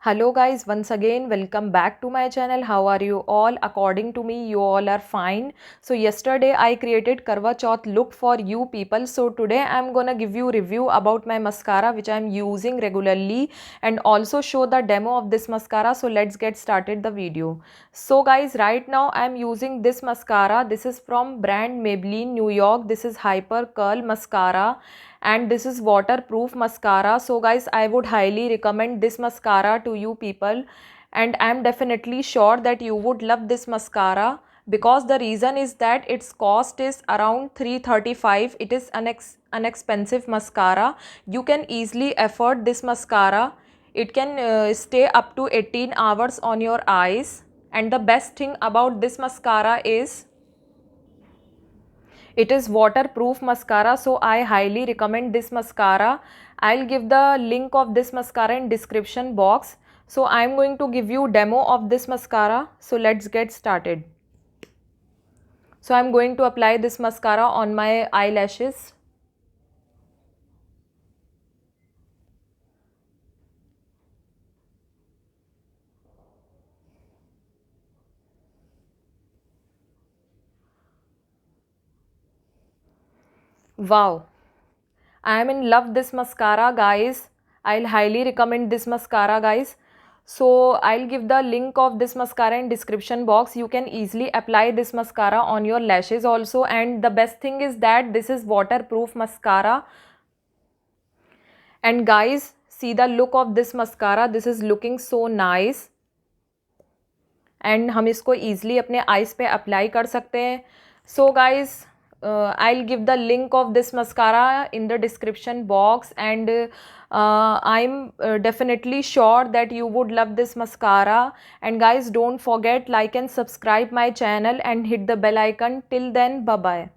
Hello guys, once again welcome back to my channel. How are you all? According to me, you all are fine. So yesterday I created Karwa Chauth look for you people. So today I'm gonna give you review about my mascara which I'm using regularly and also show the demo of this mascara. So let's get started the video. So guys, right now I'm using this mascara. This is from brand Maybelline New York. This is Hyper Curl Mascara and this is waterproof mascara. So guys, I would highly recommend this mascara to you people and I am definitely sure that you would love this mascara because the reason is that its cost is around 335. It is an expensive mascara. You can easily afford this mascara. It can stay up to 18 hours on your eyes, and the best thing about this mascara is it is waterproof mascara, so I highly recommend this mascara. I'll give the link of this mascara in description box. So I'm going to give you demo of this mascara. So let's get started. So I'm going to apply this mascara on my eyelashes. Wow, I am in love this mascara guys. I'll highly recommend this mascara guys. So I'll give the link of this mascara in description box. You can easily apply this mascara on your lashes also, and the best thing is that this is waterproof mascara. And guys, see the look of this mascara. This is looking so nice. And हम इसको easily अपने eyes पे apply कर सकते हैं. So guys I will give the link of this mascara in the description box and I am definitely sure that you would love this mascara. And guys, don't forget, like and subscribe my channel and hit the bell icon. Till then, bye bye.